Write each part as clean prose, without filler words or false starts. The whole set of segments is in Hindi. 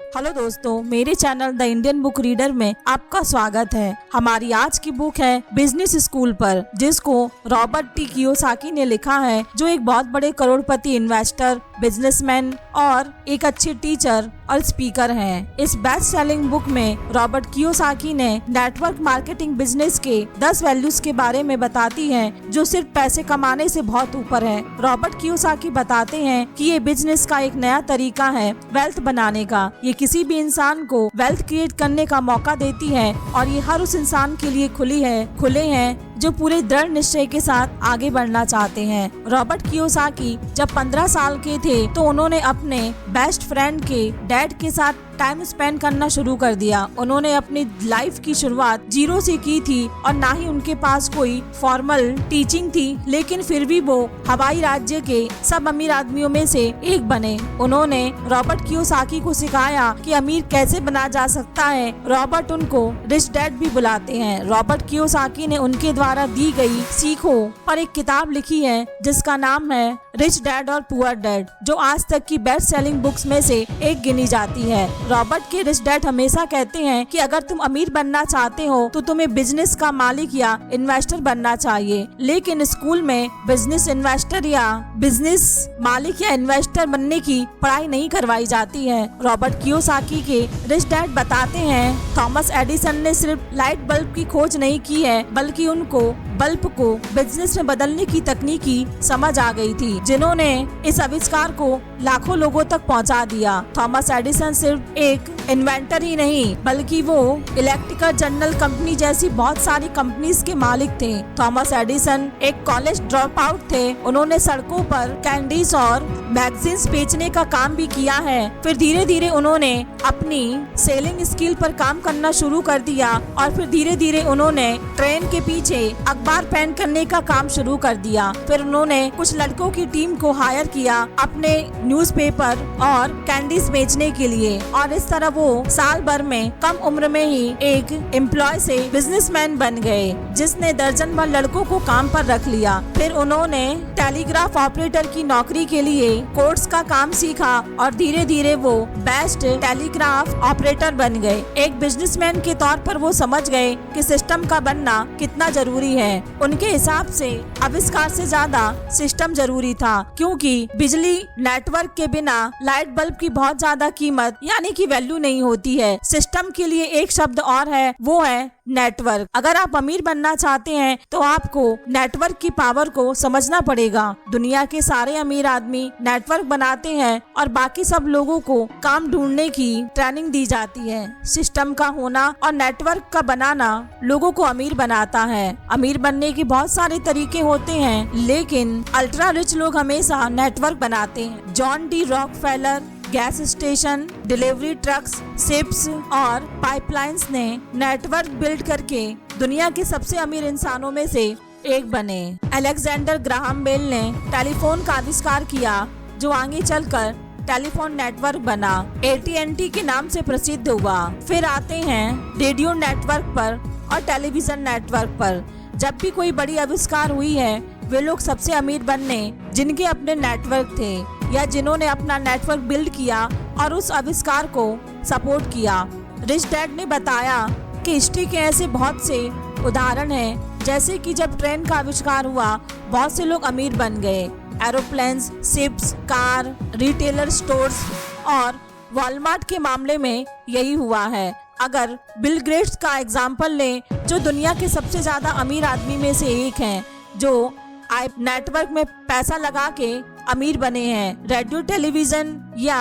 हेलो दोस्तों, मेरे channel the Indian book reader में आपका स्वागत है। हमारी आज की बुक है बिजनेस स्कूल पर, जिसको रॉबर्ट टी कियोसाकी ने लिखा है, जो एक बहुत बड़े करोड़पति इन्वेस्टर, बिजनेसमैन और एक अच्छे टीचर और स्पीकर हैं। इस बेस्ट सेलिंग बुक में रॉबर्ट कियोसाकी ने नेटवर्क मार्केटिंग बिजनेस के 10 वैल्यूज के बारे में बताती हैं, जो सिर्फ पैसे कमाने से बहुत ऊपर है। रॉबर्ट कियोसाकी बताते हैं कि ये बिजनेस का एक नया तरीका है वेल्थ बनाने का। ये किसी भी इंसान को वेल्थ क्रिएट करने का मौका देती है और ये हर उस इंसान के लिए खुले हैं जो पूरे दृढ़ निश्चय के साथ आगे बढ़ना चाहते हैं। रॉबर्ट कियोसाकी जब 15 साल के थे तो उन्होंने अपने बेस्ट फ्रेंड के डैड के साथ टाइम स्पेंड करना शुरू कर दिया। उन्होंने अपनी लाइफ की शुरुआत जीरो से की थी और ना ही उनके पास कोई फॉर्मल टीचिंग थी, लेकिन फिर भी वो हवाई राज्य के सब अमीर आदमियों में से एक बने। उन्होंने रॉबर्ट कियोसाकी को सिखाया कि अमीर कैसे बना जा सकता है। रॉबर्ट उनको रिच डैड भी बुलाते हैं। रॉबर्ट कियोसाकी ने उनके द्वारा दी गई सीखों पर एक किताब लिखी है जिसका नाम है रिच डैड और पुअर डैड, जो आज तक की बेस्ट सेलिंग बुक्स में से एक गिनी जाती है। रॉबर्ट के रिच डैड हमेशा कहते हैं कि अगर तुम अमीर बनना चाहते हो तो तुम्हें बिजनेस का मालिक या इन्वेस्टर बनना चाहिए, लेकिन स्कूल में बिजनेस इन्वेस्टर या बिजनेस मालिक या इन्वेस्टर बनने की पढ़ाई नहीं करवाई जाती है। रॉबर्ट कियोसाकी के रिच डैड बताते हैं थॉमस एडिसन ने सिर्फ लाइट बल्ब की खोज नहीं की है, बल्कि उनको बल्ब को बिजनेस में बदलने की तकनीकी समझ आ गई थी, जिन्होंने इस आविष्कार को लाखों लोगों तक पहुंचा दिया। थॉमस एडिसन सिर्फ एक इन्वेंटर ही नहीं, बल्कि वो इलेक्ट्रिकल जनरल कंपनी जैसी बहुत सारी कंपनीज के मालिक थे। थॉमस एडिसन एक कॉलेज ड्रॉप आउट थे। उन्होंने सड़कों पर कैंडीज और मैगजीन्स बेचने का काम भी किया है। फिर धीरे धीरे उन्होंने अपनी सेलिंग स्किल पर काम करना शुरू कर दिया और फिर धीरे धीरे उन्होंने ट्रेन के पीछे अखबार पेन करने का काम शुरू कर दिया। फिर उन्होंने कुछ लड़कों की टीम को हायर किया अपने न्यूज़पेपर और कैंडीज बेचने के लिए, और इस तरह वो साल भर में कम उम्र में ही एक एम्प्लॉय से बिजनेसमैन बन गए, जिसने दर्जन भर लड़कों को काम पर रख लिया। फिर उन्होंने टेलीग्राफ ऑपरेटर की नौकरी के लिए कोर्स का काम सीखा और धीरे धीरे वो बेस्ट टेलीग्राफ ऑपरेटर बन गए। एक बिजनेसमैन के तौर पर वो समझ गए कि सिस्टम का बनना कितना जरूरी है। उनके हिसाब से आविष्कार से ज्यादा सिस्टम जरूरी था, क्योंकि बिजली नेटवर्क के बिना लाइट बल्ब की बहुत ज्यादा कीमत यानी कि वैल्यू नहीं होती है। सिस्टम के लिए एक शब्द और है, वो है नेटवर्क। अगर आप अमीर बनना चाहते हैं तो आपको नेटवर्क की पावर को समझना पड़ेगा। दुनिया के सारे अमीर आदमी नेटवर्क बनाते हैं और बाकी सब लोगों को काम ढूंढने की ट्रेनिंग दी जाती है। सिस्टम का होना और नेटवर्क का बनाना लोगों को अमीर बनाता है। अमीर बनने के बहुत सारे तरीके होते हैं, लेकिन अल्ट्रा रिच लोग हमेशा नेटवर्क बनाते हैं। John D Rockefeller gas station, delivery trucks, ships और पाइपलाइंस ने नेटवर्क बिल्ड करके दुनिया के सबसे अमीर इंसानों में से एक बने। अलेक्जेंडर ग्राहम बेल ने टेलीफोन का आविष्कार किया, जो आगे चलकर टेलीफोन नेटवर्क बना, AT&T के नाम से प्रसिद्ध हुआ। फिर आते हैं रेडियो नेटवर्क पर और टेलीविजन नेटवर्क पर। जब भी कोई बड़ी आविष्कार हुई है, वे लोग सबसे अमीर बनने जिनके अपने नेटवर्क थे या जिन्होंने अपना नेटवर्क बिल्ड किया और उस आविष्कार को सपोर्ट किया। रिच डैड ने बताया कि हिस्ट्री के ऐसे बहुत से उदाहरण हैं, जैसे कि जब ट्रेन का आविष्कार हुआ, बहुत से लोग अमीर बन गए। Aeroplanes, ships, car, retailer stores और वॉलमार्ट के मामले में यही हुआ है। अगर बिल गेट्स का एग्जाम्पल लें, जो दुनिया के सबसे ज्यादा अमीर आदमी में से एक हैं, जो नेटवर्क में पैसा लगा के अमीर बने हैं। रेडियो, टेलीविजन या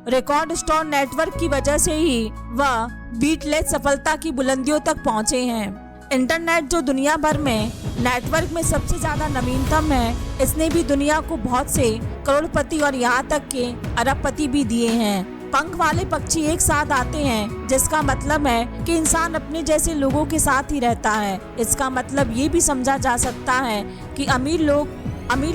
रिकॉर्ड स्टोर नेटवर्क की वजह से ही वह बीटलेस सफलता की बुलंदियों तक पहुंचे हैं। इंटरनेट, जो दुनिया भर में नेटवर्क में सबसे ज्यादा नवीनतम है, इसने भी दुनिया को बहुत से करोड़पति और यहाँ तक के अरबपति भी दिए हैं। पंख वाले पक्षी एक साथ आते हैं, जिसका मतलब है कि इंसान अपने जैसे लोगों के साथ ही रहता है। इसका मतलब ये भी समझा जा सकता है कि अमीर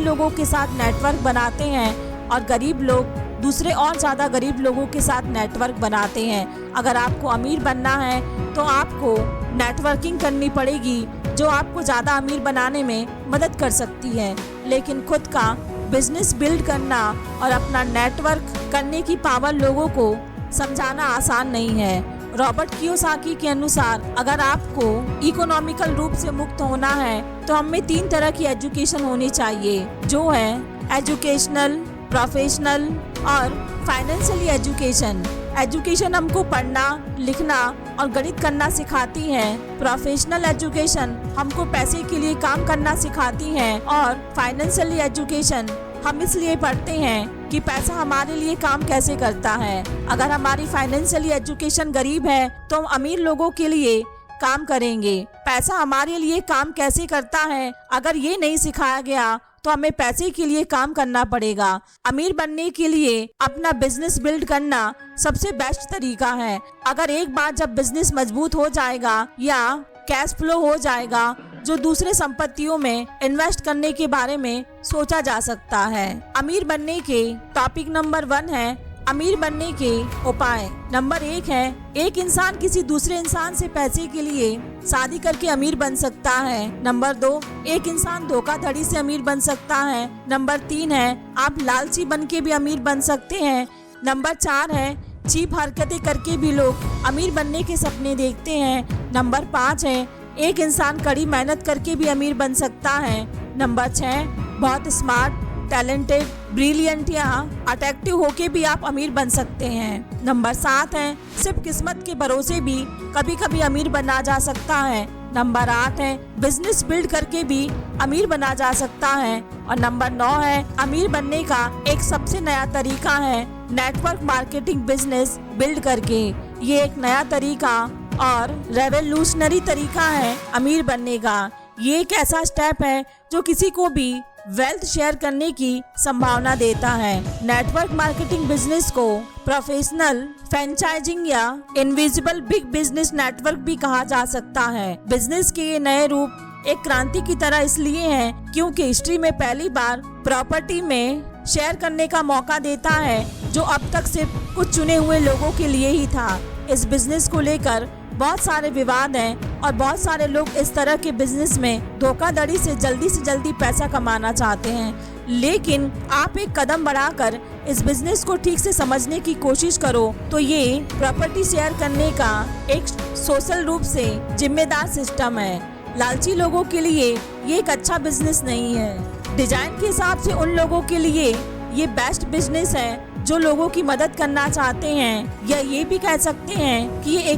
लोगों के साथ नेटवर्क बनाते हैं और गरीब लोग दूसरे और ज़्यादा गरीब लोगों के साथ नेटवर्क बनाते हैं। अगर आपको अमीर बनना है तो आपको नेटवर्किंग करनी पड़ेगी, जो आपको ज़्यादा अमीर बनाने में मदद कर सकती है। लेकिन खुद का बिजनेस बिल्ड करना और अपना नेटवर्क करने की पावर लोगों को समझाना आसान नहीं है। रॉबर्ट कियोसाकी के अनुसार अगर आपको इकोनॉमिकल रूप से मुक्त होना है तो हम में 3 तरह की एजुकेशन होनी चाहिए, जो है एजुकेशनल, प्रोफेशनल और फाइनेंशियली एजुकेशन। एजुकेशन हमको पढ़ना, लिखना और गणित करना सिखाती है। प्रोफेशनल एजुकेशन हमको पैसे के लिए काम करना सिखाती है और फाइनेंशियली एजुकेशन हम इसलिए पढ़ते हैं कि पैसा हमारे लिए काम कैसे करता है। अगर हमारी फाइनेंशियली एजुकेशन गरीब है तो हम अमीर लोगों के लिए काम करेंगे। पैसा हमारे लिए काम कैसे करता है अगर ये नहीं सिखाया गया तो हमें पैसे के लिए काम करना पड़ेगा। अमीर बनने के लिए अपना बिजनेस बिल्ड करना सबसे बेस्ट तरीका है। अगर एक बार जब बिजनेस मजबूत हो जाएगा या कैश फ्लो हो जाएगा, जो दूसरे संपत्तियों में इन्वेस्ट करने के बारे में सोचा जा सकता है। अमीर बनने के टॉपिक नंबर 1 है अमीर बनने के उपाय। नंबर 1 है एक इंसान किसी दूसरे इंसान से पैसे के लिए शादी करके अमीर बन सकता है। नंबर 2 एक इंसान धोखाधड़ी से अमीर बन सकता है। नंबर 3 है आप लालची बन के भी अमीर बन सकते हैं। नंबर 4 है चीप हरकतें करके भी लोग अमीर बनने के सपने देखते हैं। नंबर 5 है एक इंसान कड़ी मेहनत करके भी अमीर बन सकता है। नंबर 6 बहुत स्मार्ट, टैलेंटेड, ब्रिलियंट या अट्रैक्टिव होके भी आप अमीर बन सकते हैं। नंबर 7 है सिर्फ किस्मत के भरोसे भी कभी कभी अमीर बना जा सकता है। नंबर 8 है बिजनेस बिल्ड करके भी अमीर बना जा सकता है। और नंबर 9 है अमीर बनने का एक सबसे नया तरीका है नेटवर्क मार्केटिंग बिजनेस बिल्ड करके। ये एक नया तरीका और रेवोल्यूशनरी तरीका है अमीर बनने का। ये एक ऐसा स्टेप है जो किसी को भी वेल्थ शेयर करने की संभावना देता है। नेटवर्क मार्केटिंग बिजनेस को प्रोफेशनल फ्रेंचाइजिंग या इनविजिबल बिग बिजनेस नेटवर्क भी कहा जा सकता है। बिजनेस के ये नए रूप एक क्रांति की तरह इसलिए है क्योंकि हिस्ट्री में पहली बार प्रॉपर्टी में शेयर करने का मौका देता है, जो अब तक सिर्फ कुछ चुने हुए लोगों के लिए ही था। इस बिजनेस को लेकर बहुत सारे विवाद हैं और बहुत सारे लोग इस तरह के बिजनेस में धोखाधड़ी से जल्दी पैसा कमाना चाहते हैं। लेकिन आप एक कदम बढ़ाकर इस बिजनेस को ठीक से समझने की कोशिश करो तो ये प्रॉपर्टी शेयर करने का एक सोशल रूप से जिम्मेदार सिस्टम है। लालची लोगों के लिए ये एक अच्छा बिजनेस नहीं है। डिजाइन के हिसाब से उन लोगों के लिए ये बेस्ट बिजनेस है जो लोगों की मदद करना चाहते हैं, या ये भी कह सकते हैं कि ये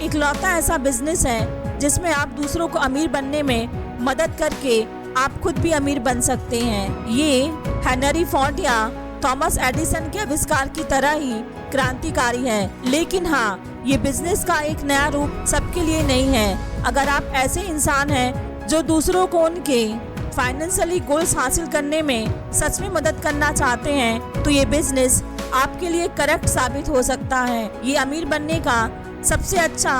इकलौता ऐसा बिजनेस है जिसमें आप दूसरों को अमीर बनने में मदद करके आप खुद भी अमीर बन सकते हैं। ये हेनरी फोर्ड या थॉमस एडिसन के आविष्कार की तरह ही क्रांतिकारी है। लेकिन हाँ, ये बिजनेस का एक नया रूप सबके लिए नहीं है। अगर आप ऐसे इंसान हैं जो दूसरों को उनके फाइनेंशियली गोल्स हासिल करने में सच में मदद करना चाहते हैं तो ये बिजनेस आपके लिए करेक्ट साबित हो सकता है। ये अमीर बनने का सबसे अच्छा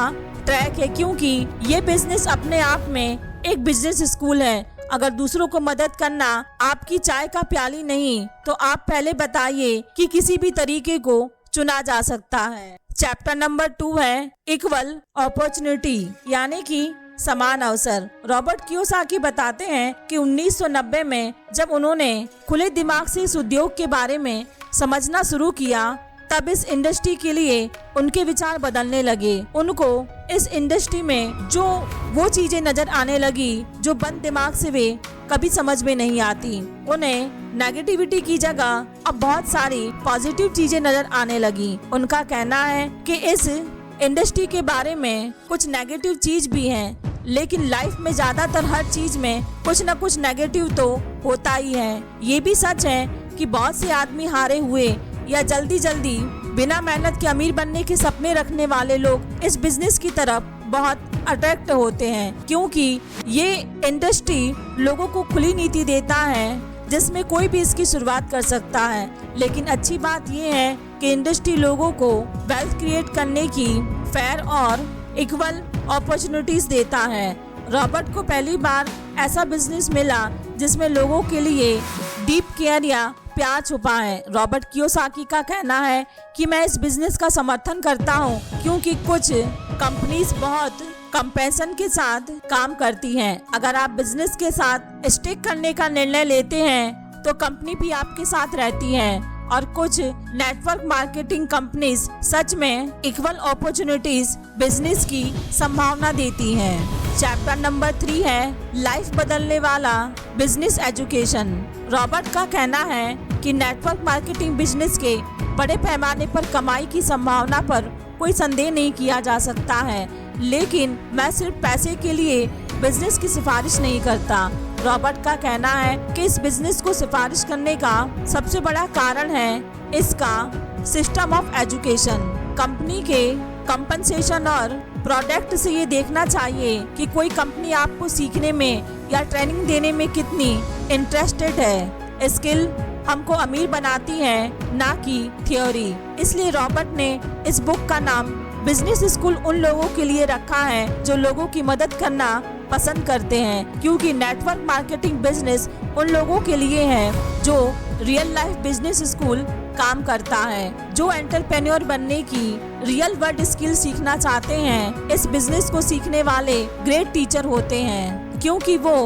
ट्रैक है क्योंकि ये बिजनेस अपने आप में एक बिजनेस स्कूल है। अगर दूसरों को मदद करना आपकी चाय का प्याली नहीं तो आप पहले बताइए कि किसी भी तरीके को चुना जा सकता है। चैप्टर नंबर 2 है इक्वल अपॉर्चुनिटी यानी कि समान अवसर। रॉबर्ट कियोसाकी बताते हैं कि 1990 में जब उन्होंने खुले दिमाग से इस उद्योग के बारे में समझना शुरू किया तब इस इंडस्ट्री के लिए उनके विचार बदलने लगे। उनको इस इंडस्ट्री में जो वो चीजें नजर आने लगी जो बंद दिमाग से वे कभी समझ में नहीं आती। उन्हें नेगेटिविटी की जगह अब बहुत सारी पॉजिटिव चीजें नजर आने लगी। उनका कहना है कि इस इंडस्ट्री के बारे में कुछ नेगेटिव चीज भी हैं, लेकिन लाइफ में ज्यादातर हर चीज में कुछ न कुछ नेगेटिव तो होता ही है। ये भी सच है कि बहुत से आदमी हारे हुए या जल्दी बिना मेहनत के अमीर बनने के सपने रखने वाले लोग इस बिजनेस की तरफ बहुत अट्रैक्ट होते हैं क्योंकि ये इंडस्ट्री लोगों को खुली नीति देता है जिसमें कोई भी इसकी शुरुआत कर सकता है। लेकिन अच्छी बात ये है कि इंडस्ट्री लोगों को वेल्थ क्रिएट करने की फेयर और इक्वल अपॉर्चुनिटीज देता है। रॉबर्ट को पहली बार ऐसा बिजनेस मिला जिसमें लोगों के लिए डीप केयर या प्यार छुपा है। रॉबर्ट कियोसाकी का कहना है कि मैं इस बिजनेस का समर्थन करता हूँ क्योंकि कुछ कंपनीज बहुत कंपेंसेशन के साथ काम करती हैं। अगर आप बिजनेस के साथ स्टिक करने का निर्णय लेते हैं तो कंपनी भी आपके साथ रहती है और कुछ नेटवर्क मार्केटिंग कंपनीज सच में इक्वल अपॉर्चुनिटीज बिजनेस की संभावना देती हैं। चैप्टर नंबर 3 है लाइफ बदलने वाला बिजनेस एजुकेशन। रॉबर्ट का कहना है कि नेटवर्क मार्केटिंग बिजनेस के बड़े पैमाने पर कमाई की संभावना पर कोई संदेह नहीं किया जा सकता है, लेकिन मैं सिर्फ पैसे के लिए बिजनेस की सिफारिश नहीं करता। रॉबर्ट का कहना है कि इस बिजनेस को सिफारिश करने का सबसे बड़ा कारण है इसका सिस्टम ऑफ एजुकेशन। कंपनी के कंपनसेशन और प्रोडक्ट से ये देखना चाहिए कि कोई कंपनी आपको सीखने में या ट्रेनिंग देने में कितनी इंटरेस्टेड है। स्किल हमको अमीर बनाती है, ना कि थ्योरी। इसलिए रॉबर्ट ने इस बुक का नाम बिजनेस स्कूल उन लोगों के लिए रखा है जो लोगों की मदद करना पसंद करते हैं, क्योंकि नेटवर्क मार्केटिंग बिजनेस उन लोगों के लिए है जो रियल लाइफ बिजनेस स्कूल काम करता है, जो एंटरप्रेन्योर बनने की रियल वर्ल्ड स्किल सीखना चाहते हैं। इस बिजनेस को सीखने वाले ग्रेट टीचर होते हैं, क्योंकि वो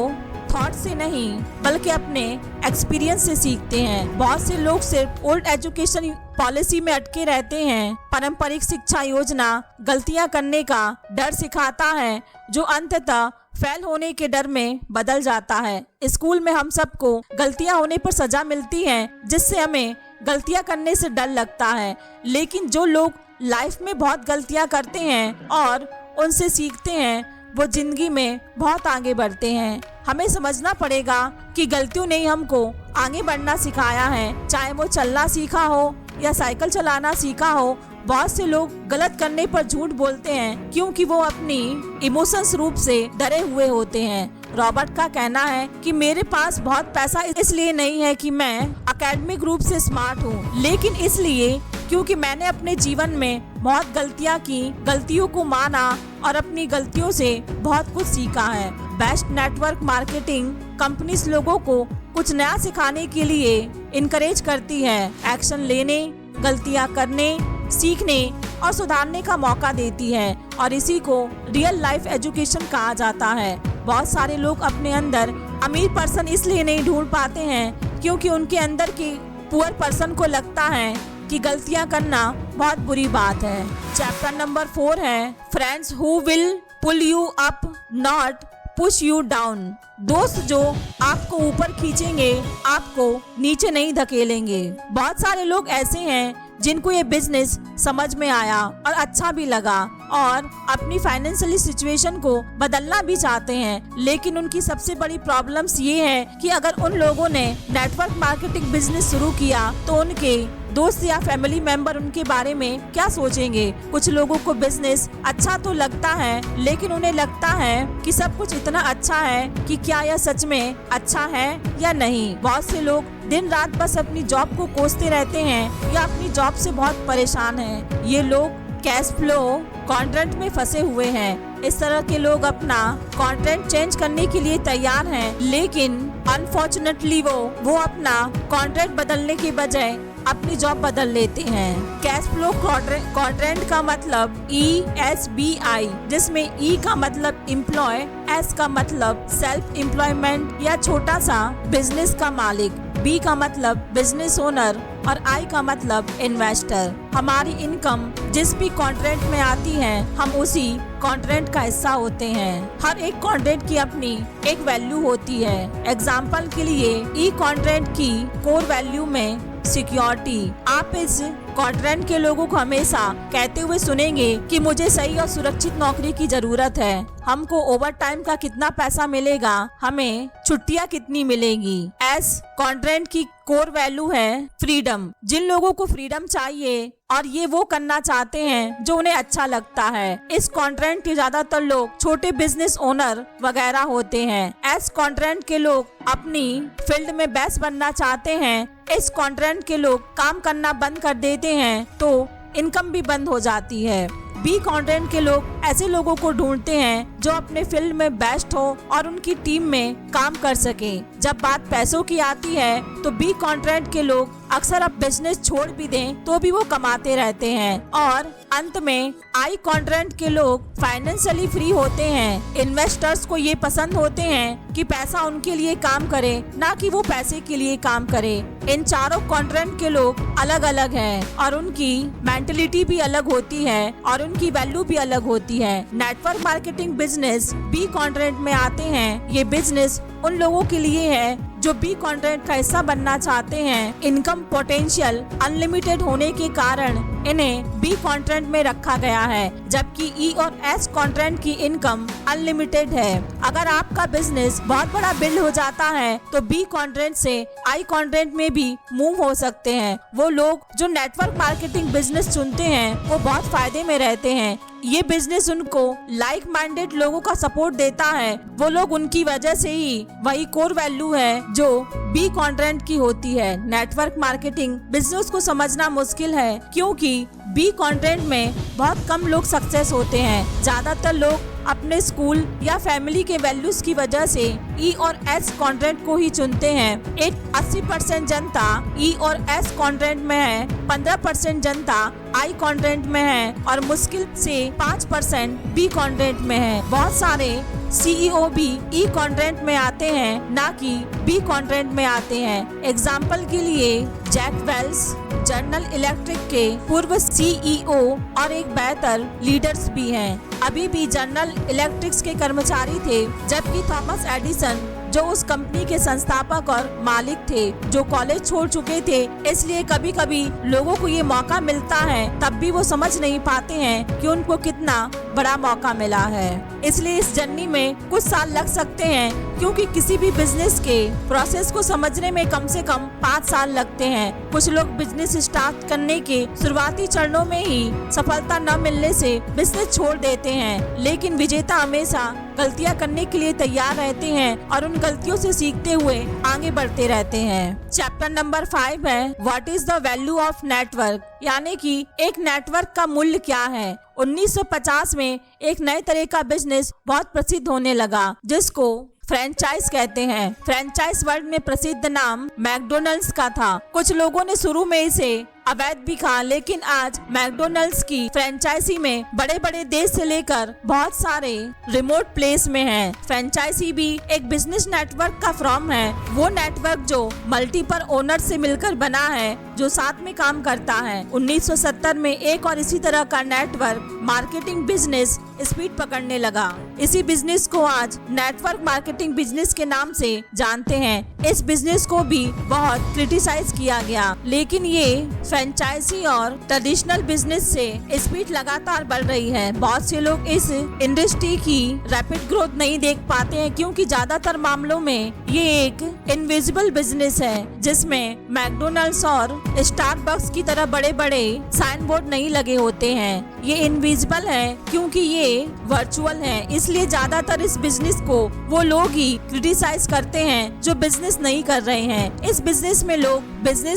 थॉट से नहीं बल्कि अपने एक्सपीरियंस से सीखते हैं। बहुत से लोग सिर्फ ओल्ड एजुकेशन पॉलिसी में अटके रहते हैं। पारंपरिक शिक्षा योजना गलतियां करने का डर सिखाता है, जो अंततः फेल होने के डर में बदल जाता है। स्कूल में हम सबको गलतियां होने पर सजा मिलती है, जिससे हमें गलतियां करने से डर लगता है, लेकिन जो लोग लाइफ में बहुत गलतियां करते हैं और उनसे सीखते हैं, वो जिंदगी में बहुत आगे बढ़ते हैं। हमें समझना पड़ेगा कि गलतियों ने हमको आगे बढ़ना सिखाया है, चाहे वो चलना सीखा हो या साइकिल चलाना सीखा हो। बहुत से लोग गलत करने पर झूठ बोलते हैं, क्योंकि वो अपनी इमोशंस रूप से डरे हुए होते हैं। रॉबर्ट का कहना है कि मेरे पास बहुत पैसा इसलिए नहीं है कि मैं एकेडमिक रूप से स्मार्ट हूँ, लेकिन इसलिए क्योंकि मैंने अपने जीवन में बहुत गलतियाँ की, गलतियों को माना और अपनी गलतियों से बहुत कुछ सीखा है। बेस्ट नेटवर्क मार्केटिंग कंपनीज लोगों को कुछ नया सिखाने के लिए इनकरेज करती है, एक्शन लेने, गलतियाँ करने, सीखने और सुधारने का मौका देती है, और इसी को रियल लाइफ एजुकेशन कहा जाता है। बहुत सारे लोग अपने अंदर अमीर पर्सन इसलिए नहीं ढूंढ पाते हैं क्योंकि उनके अंदर के पुअर पर्सन को लगता है कि गलतियां करना बहुत बुरी बात है। चैप्टर नंबर 4 है friends who will pull you up not push you down. दोस्त जो आपको ऊपर खींचेंगे, आपको नीचे नहीं धकेलेंगे। बहुत सारे लोग ऐसे हैं जिनको ये बिजनेस समझ में आया और अच्छा भी लगा और अपनी फाइनेंशियली सिचुएशन को बदलना भी चाहते हैं, लेकिन उनकी सबसे बड़ी प्रॉब्लम्स ये है कि अगर उन लोगों ने नेटवर्क मार्केटिंग बिजनेस शुरू किया तो उनके दोस्त या फैमिली मेंबर उनके बारे में क्या सोचेंगे। कुछ लोगों को बिजनेस अच्छा तो लगता है, लेकिन उन्हें लगता है कि सब कुछ इतना अच्छा है कि क्या यह सच में अच्छा है या नहीं। बहुत से लोग दिन रात बस अपनी जॉब को कोसते रहते हैं या अपनी जॉब से बहुत परेशान हैं। ये लोग कैश फ्लो कॉन्ट्रैक्ट में फंसे हुए हैं। इस तरह के लोग अपना कॉन्ट्रैक्ट चेंज करने के लिए तैयार हैं, लेकिन अनफॉर्चुनेटली वो अपना कॉन्ट्रैक्ट बदलने के बजाय अपनी जॉब बदल लेते हैं। कैश फ्लो कॉन्ट्रैक्ट का मतलब ESBI, जिसमें E का मतलब एम्प्लॉय, S का मतलब सेल्फ एम्प्लॉयमेंट या छोटा सा बिजनेस का मालिक, B का मतलब बिजनेस ओनर और I का मतलब इन्वेस्टर। हमारी इनकम जिस भी कॉन्ट्रैक्ट में आती है, हम उसी कॉन्ट्रैक्ट का हिस्सा होते हैं। हर एक कॉन्ट्रैक्ट की अपनी एक वैल्यू होती है। एग्जाम्पल के लिए ई कॉन्ट्रैक्ट की कोर वैल्यू में सिक्योरिटी। आप इस कॉन्ट्रैक्ट के लोगों को हमेशा कहते हुए सुनेंगे कि मुझे सही और सुरक्षित नौकरी की जरूरत है, हमको ओवर टाइम का कितना पैसा मिलेगा, हमें छुट्टियां कितनी मिलेंगी। एस कॉन्ट्रैक्ट की कोर वैल्यू है फ्रीडम। जिन लोगों को फ्रीडम चाहिए और ये वो करना चाहते हैं जो उन्हें अच्छा लगता है। इस कॉन्ट्रैक्ट के ज्यादातर लोग छोटे बिजनेस ओनर वगैरह होते हैं। एस कॉन्ट्रैक्ट के लोग अपनी फील्ड में बेस्ट बनना चाहते हैं। इस कॉन्ट्रैक्ट के लोग काम करना बंद कर देते हैं तो इनकम भी बंद हो जाती है। बी कंटेंट के लोग ऐसे लोगों को ढूंढते हैं जो अपने फील्ड में बेस्ट हो और उनकी टीम में काम कर सके। जब बात पैसों की आती है तो बी कंटेंट के लोग अक्सर अब बिजनेस छोड़ भी दें तो भी वो कमाते रहते हैं। और अंत में आई कंटेंट के लोग फाइनेंशियली फ्री होते हैं। इन्वेस्टर्स को ये पसंद होते हैं कि पैसा उनके लिए काम करे, ना कि वो पैसे के लिए काम करे। इन चारों कंटेंट के लोग अलग अलग हैं और उनकी मेंटलिटी भी अलग होती है और उनकी वैल्यू भी अलग होती है। Network marketing business B content में आते हैं। ये बिजनेस उन लोगों के लिए है जो बी कंटेंट का हिस्सा बनना चाहते हैं। इनकम पोटेंशियल अनलिमिटेड होने के कारण इन्हें बी कंटेंट में रखा गया है, जबकि ई और एस कंटेंट की इनकम अनलिमिटेड है। अगर आपका बिजनेस बहुत बड़ा बिल्ड हो जाता है तो बी कंटेंट से आई कंटेंट में भी मूव हो सकते हैं। वो लोग जो नेटवर्क मार्केटिंग बिजनेस चुनते हैं वो बहुत फायदे में रहते हैं। ये बिजनेस उनको लाइक माइंडेड लोगों का सपोर्ट देता है। वो लोग उनकी वजह से ही वही कोर वैल्यू है जो बी कंटेंट की होती है। नेटवर्क मार्केटिंग बिजनेस को समझना मुश्किल है क्योंकि बी कंटेंट में बहुत कम लोग सक्सेस होते हैं। ज्यादातर लोग अपने स्कूल या फैमिली के वैल्यूज की वजह से ई और एस कंटेंट को ही चुनते हैं। 80% जनता ई और एस कंटेंट में है, 15% जनता आई कंटेंट में है और मुश्किल से 5% बी कंटेंट में है। बहुत सारे सीईओ भी ई कंटेंट में आते हैं, ना कि बी कंटेंट में आते हैं। एग्जाम्पल के लिए जैक वेल्स जनरल इलेक्ट्रिक के पूर्व सीईओ और एक बेहतर लीडर्स भी हैं। अभी भी जनरल इलेक्ट्रिक्स के कर्मचारी थे, जबकि थॉमस एडिसन जो उस कंपनी के संस्थापक और मालिक थे, जो कॉलेज छोड़ चुके थे। इसलिए कभी कभी लोगों को ये मौका मिलता है तब भी वो समझ नहीं पाते हैं कि उनको कितना बड़ा मौका मिला है। इसलिए इस जर्नी में कुछ साल लग सकते हैं, क्योंकि किसी भी बिजनेस के प्रोसेस को समझने में कम से कम 5 साल लगते हैं। कुछ लोग बिजनेस स्टार्ट करने के शुरुआती चरणों में ही सफलता न मिलने से बिजनेस छोड़ देते हैं, लेकिन विजेता हमेशा गलतियां करने के लिए तैयार रहते हैं और उन गलतियों से सीखते हुए आगे बढ़ते रहते हैं। चैप्टर नंबर 5 है what is the value of network, यानी कि एक नेटवर्क का मूल्य क्या है। 1950 में एक नए तरह का बिजनेस बहुत प्रसिद्ध होने लगा, जिसको फ्रेंचाइज कहते हैं। फ्रेंचाइज वर्ल्ड में प्रसिद्ध नाम मैकडोनल्ड्स का था। कुछ लोगों ने शुरू में इसे अवैध भी कहा, लेकिन आज मैकडोनल्ड्स की फ्रेंचाइजी में बड़े बड़े देश से लेकर बहुत सारे रिमोट प्लेस में है। फ्रेंचाइजी भी एक बिजनेस नेटवर्क का फॉर्म है। वो नेटवर्क जो मल्टीपल ओनर से मिलकर बना है, जो साथ में काम करता है। 1970 में एक और इसी तरह का नेटवर्क मार्केटिंग बिजनेस स्पीड पकड़ने लगा। इसी बिजनेस को आज नेटवर्क मार्केटिंग बिजनेस के नाम से जानते हैं। इस बिजनेस को भी बहुत क्रिटिसाइज किया गया, लेकिन ये फ्रेंचाइजी और ट्रेडिशनल बिजनेस से स्पीड लगातार बढ़ रही है। बहुत से लोग इस इंडस्ट्री की रैपिड ग्रोथ नहीं देख पाते हैं, क्योंकि ज्यादातर मामलों में ये एक इनविजिबल बिजनेस है, जिसमें मैकडोनल्ड्स और स्टारबक्स की तरह बड़े बड़े साइन बोर्ड नहीं लगे होते हैं। ये इनविजिबल है क्योंकि ये वर्चुअल है, इसलिए ज्यादातर इस बिजनेस को वो लोग ही क्रिटिसाइज करते हैं जो बिजनेस नहीं कर रहे हैं। इस बिजनेस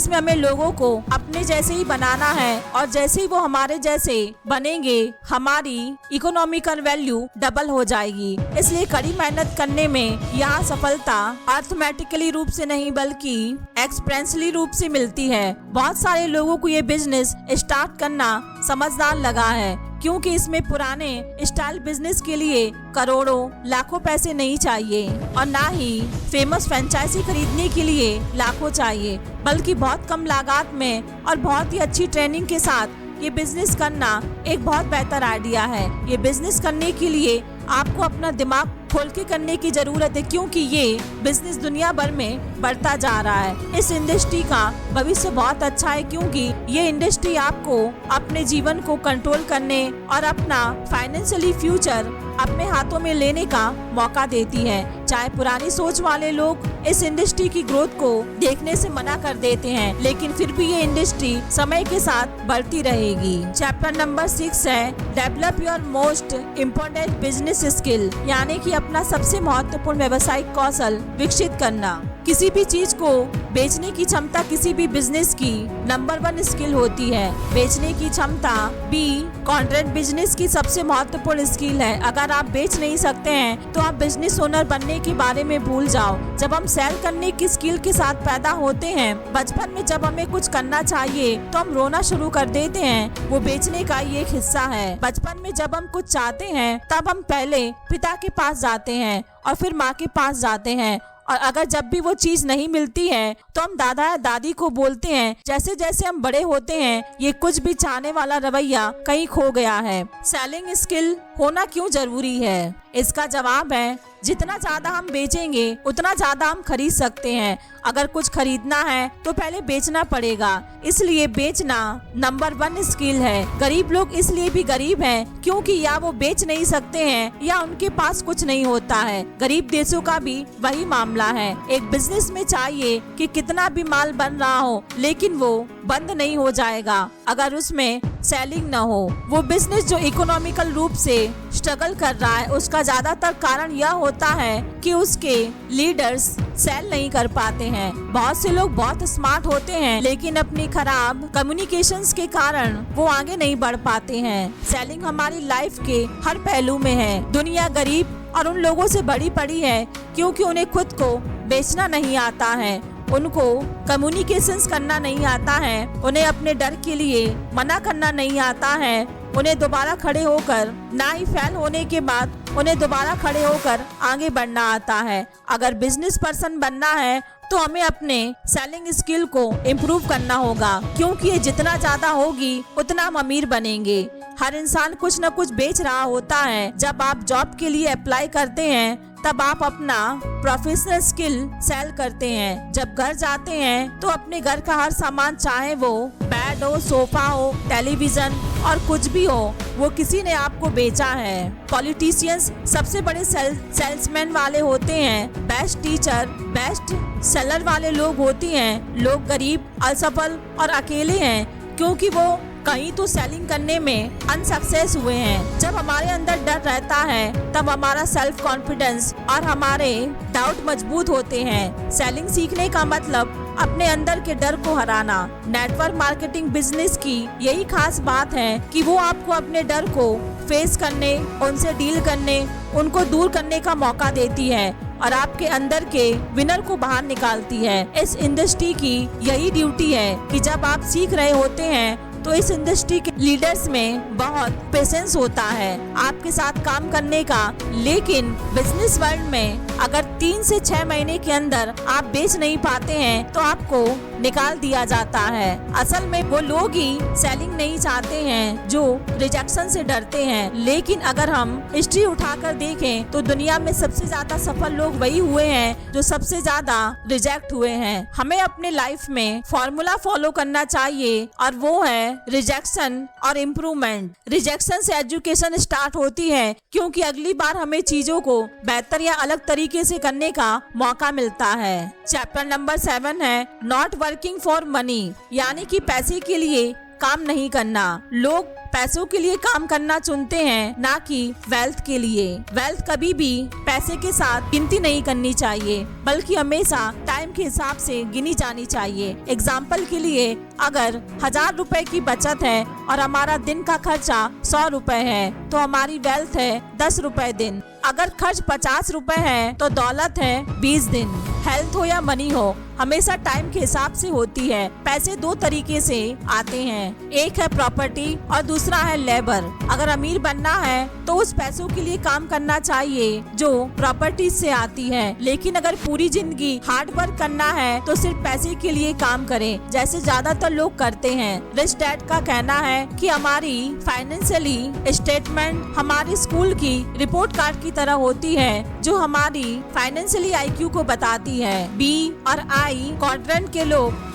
में हमें लोगों को अपने जैसे ही बनाना है, और जैसे ही वो हमारे जैसे बनेंगे हमारी इकोनॉमिकल वैल्यू डबल हो जाएगी। इसलिए कड़ी मेहनत करने में यहाँ सफलता अर्थमेटिकली रूप से नहीं बल्कि एक्सपेरियंशियली रूप से मिलती है। बहुत सारे लोगों को ये बिजनेस स्टार्ट करना समझदार लगा है, क्योंकि इसमें पुराने स्टाइल बिजनेस के लिए करोड़ों लाखों पैसे नहीं चाहिए और ना ही फेमस फ्रेंचाइजी खरीदने के लिए लाखों चाहिए, बल्कि बहुत कम लागत में और बहुत ही अच्छी ट्रेनिंग के साथ ये बिजनेस करना एक बहुत बेहतर आइडिया है। ये बिजनेस करने के लिए आपको अपना दिमाग खोल के करने की जरूरत है, क्योंकि ये बिजनेस दुनिया भर में बढ़ता जा रहा है। इस इंडस्ट्री का भविष्य बहुत अच्छा है, क्योंकि ये इंडस्ट्री आपको अपने जीवन को कंट्रोल करने और अपना फाइनेंशियली फ्यूचर अपने हाथों में लेने का मौका देती है। चाहे पुरानी सोच वाले लोग इस इंडस्ट्री की ग्रोथ को देखने से मना कर देते हैं, लेकिन फिर भी ये इंडस्ट्री समय के साथ बढ़ती रहेगी। चैप्टर नंबर 6 है develop your most important business skill, यानी कि अपना सबसे महत्वपूर्ण व्यावसायिक कौशल विकसित करना। किसी भी चीज को बेचने की क्षमता किसी भी बिजनेस की नंबर 1 स्किल होती है। बेचने की क्षमता बी कॉन्ट्रैक्ट बिजनेस की सबसे महत्वपूर्ण स्किल है। अगर आप बेच नहीं सकते हैं तो आप बिजनेस ओनर बनने के बारे में भूल जाओ। जब हम सेल करने की स्किल के साथ पैदा होते हैं, बचपन में जब हमें कुछ करना चाहिए तो हम रोना शुरू कर देते हैं। वो बेचने का ही एक हिस्सा है। बचपन में जब हम कुछ चाहते हैं तब हम पहले पिता के पास जाते हैं और फिर माँ के पास जाते हैं, और अगर जब भी वो चीज नहीं मिलती है तो हम दादा या दादी को बोलते हैं। जैसे जैसे हम बड़े होते हैं ये कुछ भी चाहने वाला रवैया कहीं खो गया है। सेलिंग स्किल होना क्यों जरूरी है? इसका जवाब है जितना ज्यादा हम बेचेंगे उतना ज्यादा हम खरीद सकते हैं। अगर कुछ खरीदना है तो पहले बेचना पड़ेगा, इसलिए बेचना नंबर 1 स्किल है। गरीब लोग इसलिए भी गरीब हैं क्योंकि या वो बेच नहीं सकते हैं या उनके पास कुछ नहीं होता है। गरीब देशों का भी वही मामला है। एक बिजनेस में चाहिए कि कितना भी माल बन रहा हो लेकिन वो बंद नहीं हो जाएगा अगर उसमें सेलिंग न हो। वो बिजनेस जो इकोनॉमिकल रूप से स्ट्रगल कर रहा है उसका ज्यादातर कारण यह होता है कि उसके लीडर्स सेल नहीं कर पाते हैं। बहुत से लोग बहुत स्मार्ट होते हैं लेकिन अपनी खराब कम्युनिकेशंस के कारण वो आगे नहीं बढ़ पाते हैं। सेलिंग हमारी लाइफ के हर पहलू में है। दुनिया गरीब और उन लोगों से बड़ी पड़ी है क्योंकि उन्हें खुद को बेचना नहीं आता है, उनको कम्युनिकेशंस करना नहीं आता है, उन्हें अपने डर के लिए मना करना नहीं आता है, उन्हें दोबारा खड़े होकर ना ही फेल होने के बाद उन्हें दोबारा खड़े होकर आगे बढ़ना आता है। अगर बिजनेस पर्सन बनना है तो हमें अपने सेलिंग स्किल को इम्प्रूव करना होगा, क्योंकि ये जितना ज्यादा होगी उतना हम अमीर बनेंगे। हर इंसान कुछ न कुछ बेच रहा होता है। जब आप जॉब के लिए अप्लाई करते हैं तब आप अपना प्रोफेशनल स्किल सेल करते हैं। जब घर जाते हैं तो अपने घर का हर सामान, चाहे वो बेड हो, सोफा हो, टेलीविजन और कुछ भी हो, वो किसी ने आपको बेचा है। पॉलिटिशियंस सबसे बड़े सेल्समैन वाले होते हैं। बेस्ट टीचर, बेस्ट सेलर वाले लोग होती हैं। लोग गरीब, असफल और अकेले हैं क्योंकि वो कहीं तो सेलिंग करने में अनसक्सेस हुए हैं। जब हमारे अंदर डर रहता है तब हमारा सेल्फ कॉन्फिडेंस और हमारे डाउट मजबूत होते हैं। सेलिंग सीखने का मतलब अपने अंदर के डर को हराना। नेटवर्क मार्केटिंग बिजनेस की यही खास बात है कि वो आपको अपने डर को फेस करने, उनसे डील करने, उनको दूर करने का मौका देती है और आपके अंदर के विनर को बाहर निकालती है। इस इंडस्ट्री की यही ड्यूटी है कि जब आप सीख रहे होते हैं तो इस इंडस्ट्री के लीडर्स में बहुत पेशेंस होता है आपके साथ काम करने का। लेकिन बिजनेस वर्ल्ड में अगर 3 से 6 महीने के अंदर आप बेच नहीं पाते हैं तो आपको निकाल दिया जाता है। असल में वो लोग ही सेलिंग नहीं चाहते हैं जो रिजेक्शन से डरते हैं। लेकिन अगर हम हिस्ट्री उठाकर देखें तो दुनिया में सबसे ज्यादा सफल लोग वही हुए हैं जो सबसे ज्यादा रिजेक्ट हुए हैं। हमें अपने लाइफ में फॉर्मूला फॉलो करना चाहिए और वो है रिजेक्शन और इम्प्रूवमेंट। रिजेक्शन से एजुकेशन स्टार्ट होती है क्योंकि अगली बार हमें चीजों को बेहतर या अलग तरीके से करने का मौका मिलता है। चैप्टर नंबर 7 है नॉट वर्किंग फॉर मनी, यानी कि पैसे के लिए काम नहीं करना। लोग पैसों के लिए काम करना चुनते हैं, ना कि वेल्थ के लिए। वेल्थ कभी भी पैसे के साथ गिनती नहीं करनी चाहिए, बल्कि हमेशा टाइम के हिसाब से गिनी जानी चाहिए। एग्जाम्पल के लिए अगर 1000 रुपए की बचत है और हमारा दिन का खर्चा 100 रुपए है तो हमारी वेल्थ है 10 रुपए दिन। अगर खर्च 50 रुपए है तो दौलत है 20 दिन। हेल्थ हो या मनी हो, हमेशा टाइम के हिसाब से होती है। पैसे 2 तरीके से आते हैं, एक है प्रॉपर्टी और दूसरा है लेबर। अगर अमीर बनना है तो उस पैसों के लिए काम करना चाहिए जो प्रॉपर्टी से आती है। लेकिन अगर पूरी जिंदगी हार्ड वर्क करना है तो सिर्फ पैसे के लिए काम करें, जैसे ज्यादातर लोग करते हैं। रिच डैड का कहना है कि हमारी फाइनेंशियली स्टेटमेंट हमारी स्कूल की रिपोर्ट कार्ड की तरह होती है जो हमारी फाइनेंशियली IQ को बताती है। B और I क्वाड्रेंट के लोग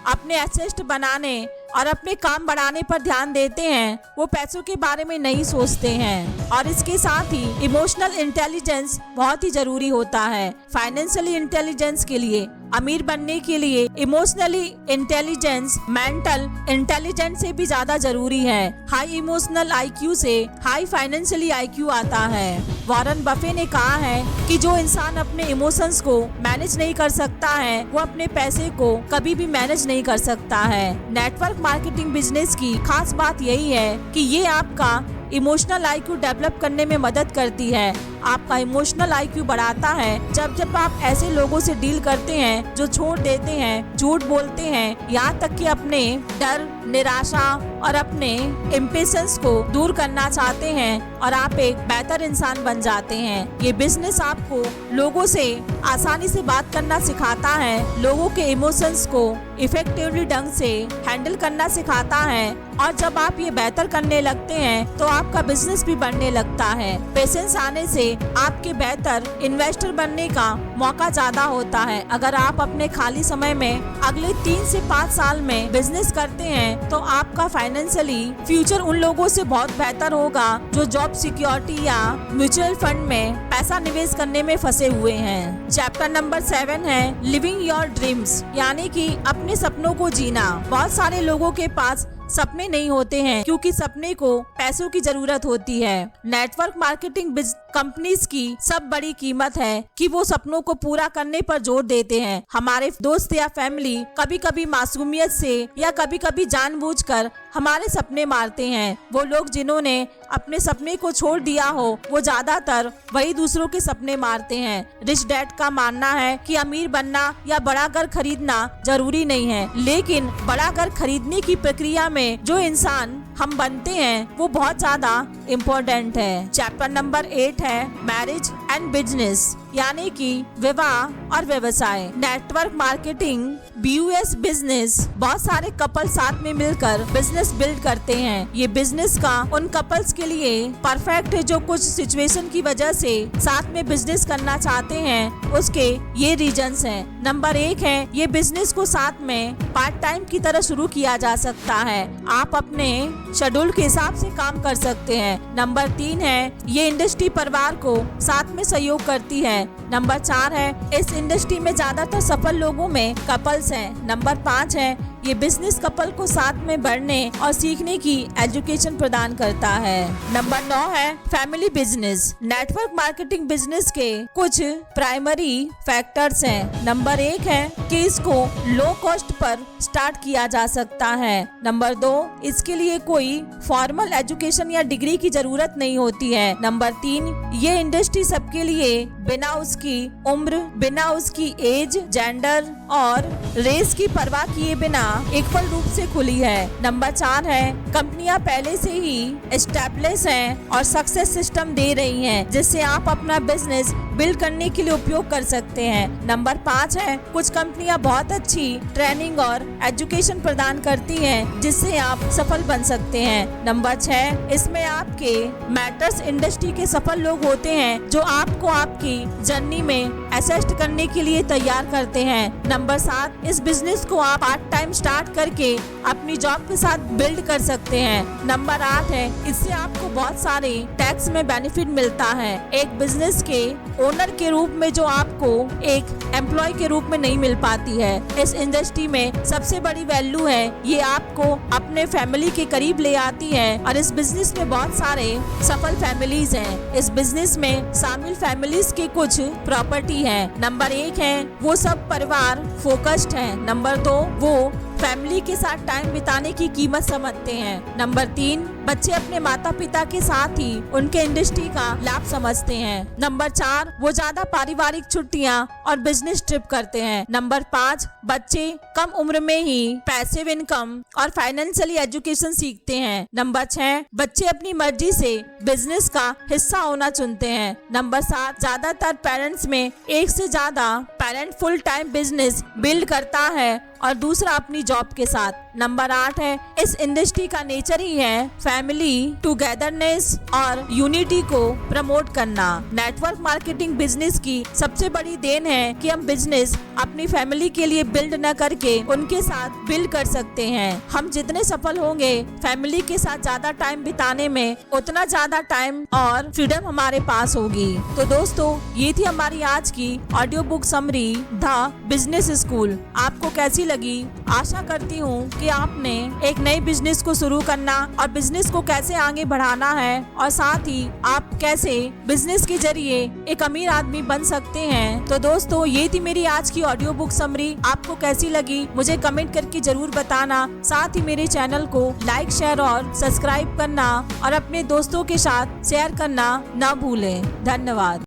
अपने एसेट बनाने और अपने काम बढ़ाने पर ध्यान देते हैं। वो पैसों के बारे में नहीं सोचते हैं। और इसके साथ ही इमोशनल इंटेलिजेंस बहुत ही जरूरी होता है फाइनेंशियली इंटेलिजेंस के लिए। अमीर बनने के लिए इमोशनली इंटेलिजेंस मेंटल इंटेलिजेंस से भी ज्यादा जरूरी है। हाई इमोशनल IQ से हाई फाइनेंशियली IQ आता है। वॉरेन बफे ने कहा है कि जो इंसान अपने इमोशंस को मैनेज नहीं कर सकता है वो अपने पैसे को कभी भी मैनेज नहीं कर सकता है। नेटवर्क मार्केटिंग बिजनेस की खास बात यही है कि ये आपका इमोशनल IQ डेवलप करने में मदद करती है। आपका इमोशनल IQ बढ़ाता है जब आप ऐसे लोगों से डील करते हैं जो छोड़ देते हैं, झूठ बोलते हैं, यहाँ तक कि अपने डर, निराशा और अपने इम्पेशंस को दूर करना चाहते हैं और आप एक बेहतर इंसान बन जाते हैं। ये बिजनेस आपको लोगों से आसानी से बात करना सिखाता है, लोगों के इमोशंस को इफेक्टिवली ढंग से हैंडल करना सिखाता है और जब आप ये बेहतर करने लगते हैं तो आपका बिजनेस भी बढ़ने लगता है। पेशेंस आने से आपके बेहतर इन्वेस्टर बनने का मौका ज्यादा होता है। अगर आप अपने खाली समय में अगले 3 से 5 साल में बिजनेस करते हैं तो आपका फाइनेंशियली फ्यूचर उन लोगों से बहुत बेहतर होगा जो जॉब सिक्योरिटी या म्यूचुअल फंड में पैसा निवेश करने में फंसे हुए हैं। चैप्टर नंबर 7 है लिविंग योर ड्रीम्स, यानी कि अपने सपनों को जीना। बहुत सारे लोगों के पास सपने नहीं होते हैं क्योंकि सपने को पैसों की जरूरत होती है। नेटवर्क मार्केटिंग कंपनीज की सब बड़ी कीमत है कि वो सपनों को पूरा करने पर जोर देते हैं। हमारे दोस्त या फैमिली कभी कभी मासूमियत से या कभी कभी जानबूझकर हमारे सपने मारते हैं। वो लोग जिन्होंने अपने सपने को छोड़ दिया हो वो ज्यादातर वही दूसरों के सपने मारते हैं। रिच डैड का मानना है कि अमीर बनना या बड़ा घर खरीदना जरूरी नहीं है, लेकिन बड़ा घर खरीदने की प्रक्रिया में जो इंसान हम बनते हैं वो बहुत ज्यादा इम्पोर्टेंट है। चैप्टर नंबर 8 है मैरिज एंड बिजनेस, यानी कि विवाह और व्यवसाय। नेटवर्क मार्केटिंग BUS बिजनेस बहुत सारे कपल साथ में मिलकर बिजनेस बिल्ड करते हैं। ये बिजनेस का उन कपल्स के लिए परफेक्ट है जो कुछ सिचुएशन की वजह से साथ में बिजनेस करना चाहते हैं। उसके ये रीजंस हैं। नंबर 1 है ये बिजनेस को साथ में पार्ट टाइम की तरह शुरू किया जा सकता है। आप अपने शेड्यूल के हिसाब से काम कर सकते हैं। नंबर 3 है ये इंडस्ट्री परिवार को साथ में सहयोग करती है। नंबर 4 है इस इंडस्ट्री में ज्यादातर सफल लोगों में कपल्स हैं। नंबर 5 है ये बिजनेस कपल को साथ में बढ़ने और सीखने की एजुकेशन प्रदान करता है। नंबर 9 है family business. Network marketing business के कुछ प्राइमरी फैक्टर्स हैं। नंबर 1 है कि इसको लो कॉस्ट पर स्टार्ट किया जा सकता है। नंबर 2 इसके लिए कोई फॉर्मल एजुकेशन या डिग्री की जरूरत नहीं होती है। नंबर 3 ये इंडस्ट्री सबके लिए बिना उसकी उम्र, बिना उसकी एज, जेंडर और रेस की परवाह किए बिना इक्वल रूप से खुली है। नंबर 4 है कंपनियां पहले से ही एस्टैब्लिश हैं और सक्सेस सिस्टम दे रही हैं जिससे आप अपना बिजनेस बिल्ड करने के लिए उपयोग कर सकते हैं। नंबर 5 है कुछ कंपनियां बहुत अच्छी ट्रेनिंग और एजुकेशन प्रदान करती हैं जिससे आप सफल बन सकते हैं। नंबर 6 इसमें आपके मैटर्स इंडस्ट्री के सफल लोग होते हैं जो आपको आपकी जर्नी में असिस्ट करने के लिए तैयार करते हैं। नंबर 7 इस बिजनेस को आप पार्ट टाइम स्टार्ट करके अपनी जॉब के साथ बिल्ड कर सकते हैं। नंबर 8 है इससे आपको बहुत सारे टैक्स में बेनिफिट मिलता है एक बिजनेस के ओनर के रूप में जो आपको एक एम्प्लॉय के रूप में नहीं मिल पाती है। इस इंडस्ट्री में सबसे बड़ी वैल्यू है ये आपको अपने फैमिली के करीब ले आती है और इस बिजनेस में बहुत सारे सफल फैमिलीज हैं। इस बिजनेस में शामिल फैमिलीज के कुछ प्रॉपर्टी है। नंबर 1 है वो सब परिवार फोकस्ड है। नंबर 2 वो फैमिली के साथ टाइम बिताने की कीमत समझते हैं। नंबर 3 बच्चे अपने माता पिता के साथ ही उनके इंडस्ट्री का लाभ समझते हैं। नंबर 4 वो ज्यादा पारिवारिक छुट्टियां और बिजनेस ट्रिप करते हैं। नंबर 5 बच्चे कम उम्र में ही पैसिव इनकम और फाइनेंशियली एजुकेशन सीखते हैं। नंबर 6 बच्चे अपनी मर्जी से बिजनेस का हिस्सा होना चुनते हैं। नंबर 7 ज्यादातर पेरेंट्स में एक से ज्यादा parent full time business build करता है और दूसरा अपनी जॉब के साथ। नंबर 8 है, इस इंडस्ट्री का नेचर ही है फैमिली, टुगेदरनेस और यूनिटी को प्रमोट करना। नेटवर्क मार्केटिंग बिजनेस की सबसे बड़ी देन है कि हम बिजनेस अपनी फैमिली के लिए बिल्ड न करके उनके साथ बिल्ड कर सकते हैं। हम जितने सफल होंगे फैमिली के साथ ज्यादा टाइम बिताने में, उतना ज्यादा टाइम और फ्रीडम हमारे पास होगी। तो दोस्तों, ये थी हमारी आज की audio book summary the business school. आपको कैसी लगी? आशा करती हूँ कि आपने एक नए बिजनेस को शुरू करना और बिजनेस को कैसे आगे बढ़ाना है और साथ ही आप कैसे बिजनेस के जरिए एक अमीर आदमी बन सकते हैं। तो दोस्तों, ये थी मेरी आज की ऑडियो बुक समरी। आपको कैसी लगी मुझे कमेंट करके जरूर बताना। साथ ही मेरे चैनल को लाइक, शेयर और सब्सक्राइब करना और अपने दोस्तों के साथ शेयर करना ना भूलें। धन्यवाद।